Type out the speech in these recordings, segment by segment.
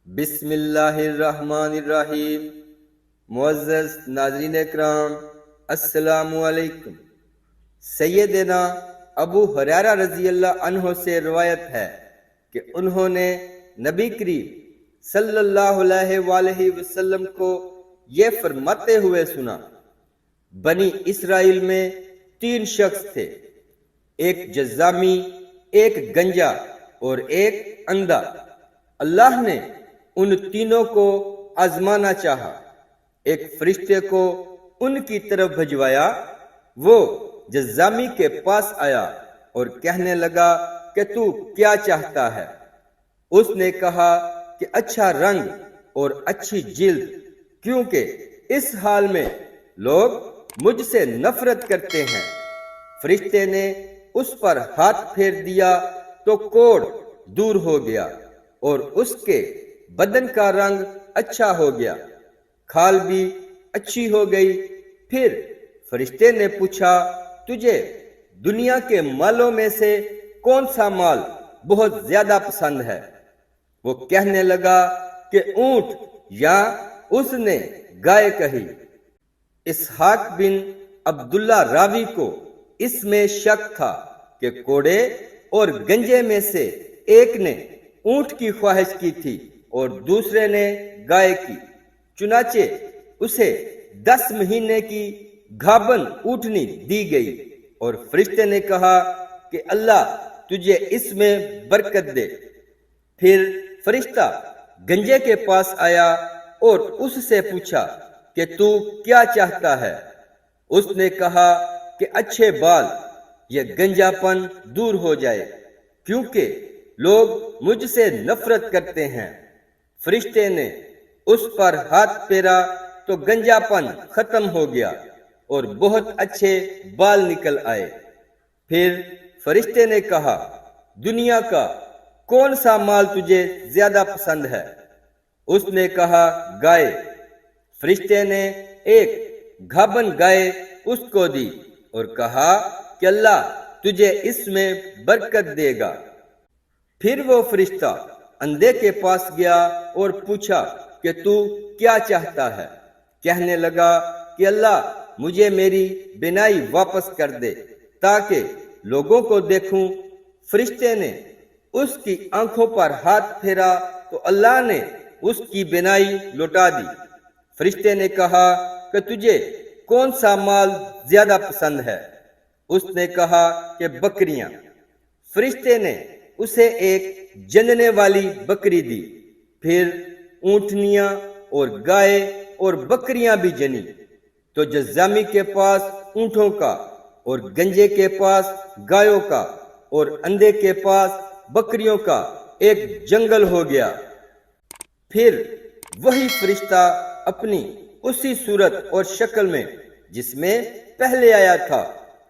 بسم اللہ الرحمن الرحیم۔ معزز ناظرین اکرام، السلام علیکم۔ سیدنا ابو ہریرہ رضی اللہ عنہ سے روایت ہے کہ انہوں نے نبی کریم صلی اللہ علیہ وآلہ وسلم کو یہ فرماتے ہوئے سنا: بنی اسرائیل میں 3 شخص تھے، ایک جذامی، ایک گنجا اور ایک اندھا۔ اللہ نے ان تینوں کو آزمانا چاہا، ایک فرشتے کو ان کی طرف بھجوایا۔ وہ جذامی کے پاس آیا اور کہنے لگا کہ تو کیا چاہتا ہے؟ اس نے کہا کہ اچھا رنگ اور اچھی جلد، کیونکہ اس حال میں لوگ مجھ سے نفرت کرتے ہیں۔ فرشتے نے اس پر ہاتھ پھیر دیا تو کوڑ دور ہو گیا اور اس کے بدن کا رنگ اچھا ہو گیا، کھال بھی اچھی ہو گئی۔ پھر فرشتے نے پوچھا، تجھے دنیا کے مالوں میں سے کون سا مال بہت زیادہ پسند ہے؟ وہ کہنے لگا کہ اونٹ، یا اس نے گائے کہی۔ اسحاق بن عبداللہ راوی کو اس میں شک تھا کہ کوڑے اور گنجے میں سے ایک نے اونٹ کی خواہش کی تھی اور دوسرے نے گائے کی۔ چنانچہ اسے 10 مہینے کی گھابن اونٹنی دی گئی اور فرشتے نے کہا کہ اللہ تجھے اس میں برکت دے۔ پھر فرشتہ گنجے کے پاس آیا اور اس سے پوچھا کہ تو کیا چاہتا ہے؟ اس نے کہا کہ اچھے بال، یہ گنجا پن دور ہو جائے، کیونکہ لوگ مجھ سے نفرت کرتے ہیں۔ فرشتے نے اس پر ہاتھ پھیرا تو گنجا پن ختم ہو گیا اور بہت اچھے بال نکل آئے۔ پھر فرشتے نے کہا، دنیا کا کون سا مال تجھے زیادہ پسند ہے؟ اس نے کہا، گائے۔ فرشتے نے ایک گھابن گائے اس کو دی اور کہا کہ اللہ تجھے اس میں برکت دے گا۔ پھر وہ فرشتہ اندھے کے پاس گیا اور پوچھا کہ تو کیا چاہتا ہے؟ کہنے لگا کہ اللہ مجھے میری بینائی واپس کر دے تاکہ لوگوں کو دیکھوں۔ فرشتے نے اس کی آنکھوں پر ہاتھ پھیرا تو اللہ نے اس کی بینائی لوٹا دی۔ فرشتے نے کہا کہ تجھے کون سا مال زیادہ پسند ہے؟ اس نے کہا کہ بکریاں۔ فرشتے نے اسے ایک جننے والی بکری دی۔ پھر اونٹنیاں اور گائے اور بکریاں بھی جنی۔ تو جذامی کے پاس اونٹوں کا اور گنجے کے پاس گایوں کا اور اندھے کے پاس بکریوں کا ایک جنگل ہو گیا۔ پھر وہی فرشتہ اپنی اسی صورت اور شکل میں جس میں پہلے آیا تھا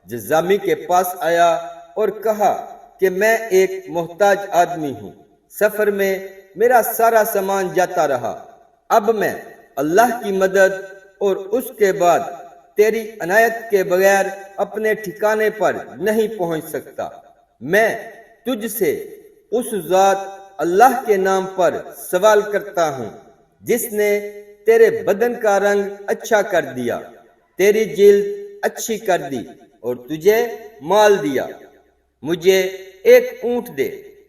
جذامی کے پاس آیا اور کہا کہ میں ایک محتاج آدمی ہوں، سفر میں میرا سارا سامان جاتا رہا، اب میں اللہ کی مدد اور اس کے بعد تیری عنایت کے بغیر اپنے ٹھکانے پر نہیں پہنچ سکتا۔ میں تجھ سے اس ذات اللہ کے نام پر سوال کرتا ہوں جس نے تیرے بدن کا رنگ اچھا کر دیا، تیری جلد اچھی کر دی اور تجھے مال دیا۔ مجھے ایک اونٹ دے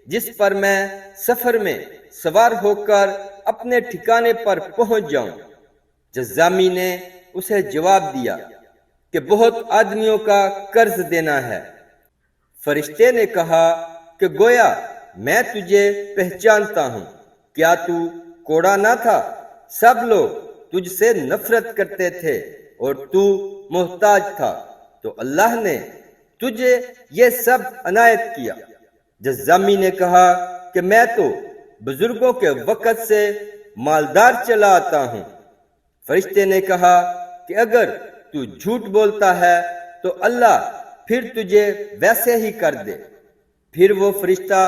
جس پر میں سفر میں سوار ہو کر اپنے ٹھکانے پر پہنچ جاؤں۔ جذامی نے اسے جواب دیا کہ بہت آدمیوں کا قرض دینا ہے۔ فرشتے نے کہا کہ گویا میں تجھے پہچانتا ہوں، کیا تو کوڑا نہ تھا؟ سب لوگ تجھ سے نفرت کرتے تھے اور تو محتاج تھا، تو اللہ نے تجھے یہ سب عنایت کیا۔ جذامی نے کہا کہ میں تو بزرگوں کے وقت سے مالدار چلا آتا ہوں۔ فرشتے نے کہا کہ اگر تو جھوٹ بولتا ہے تو اللہ پھر تجھے ویسے ہی کر دے۔ پھر وہ فرشتہ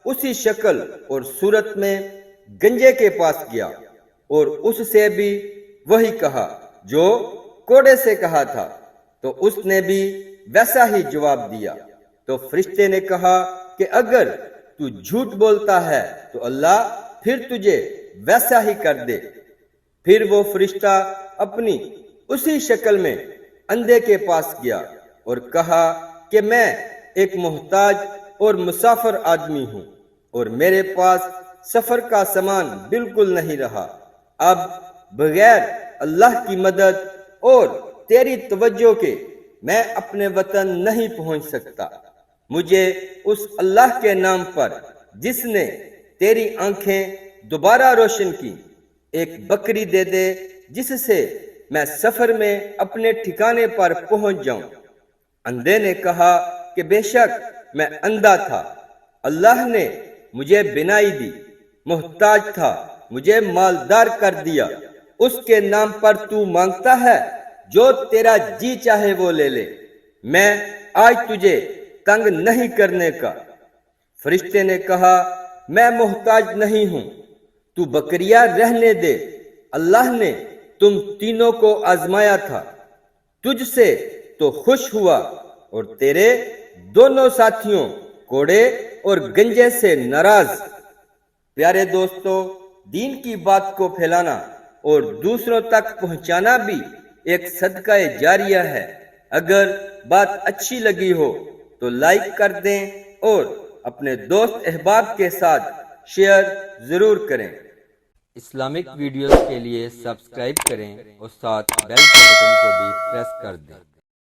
اسی شکل اور صورت میں گنجے کے پاس گیا اور اس سے بھی وہی کہا جو کوڑے سے کہا تھا، تو اس نے بھی ویسا ہی جواب دیا۔ تو فرشتے نے کہا کہ اگر تو جھوٹ بولتا ہے تو اللہ پھر تجھے ویسا ہی کر دے۔ پھر وہ فرشتہ اپنی اسی شکل میں اندھے کے پاس گیا اور کہا کہ میں ایک محتاج اور مسافر آدمی ہوں اور میرے پاس سفر کا سامان بالکل نہیں رہا۔ اب بغیر اللہ کی مدد اور تیری توجہ کے میں اپنے وطن نہیں پہنچ سکتا۔ مجھے اس اللہ کے نام پر جس نے تیری آنکھیں دوبارہ روشن کی ایک بکری دے دے جس سے میں سفر میں اپنے ٹھکانے پر پہنچ جاؤں۔ اندھے نے کہا کہ بے شک میں اندھا تھا، اللہ نے مجھے بینائی دی، محتاج تھا مجھے مالدار کر دیا، اس کے نام پر تو مانگتا ہے، جو تیرا جی چاہے وہ لے لے، میں آج تجھے تنگ نہیں کرنے کا۔ فرشتے نے کہا میں محتاج نہیں ہوں، تو بکریاں رہنے دے، اللہ نے تم تینوں کو آزمایا تھا، تجھ سے تو خوش ہوا اور تیرے دونوں ساتھیوں کوڑے اور گنجے سے ناراض۔ پیارے دوستو، دین کی بات کو پھیلانا اور دوسروں تک پہنچانا بھی ایک صدقہ جاریہ ہے۔ اگر بات اچھی لگی ہو تو لائک کر دیں اور اپنے دوست احباب کے ساتھ شیئر ضرور کریں۔ اسلامک ویڈیوز کے لیے سبسکرائب کریں اور ساتھ بیل کے بٹن کو بھی پریس کر دیں۔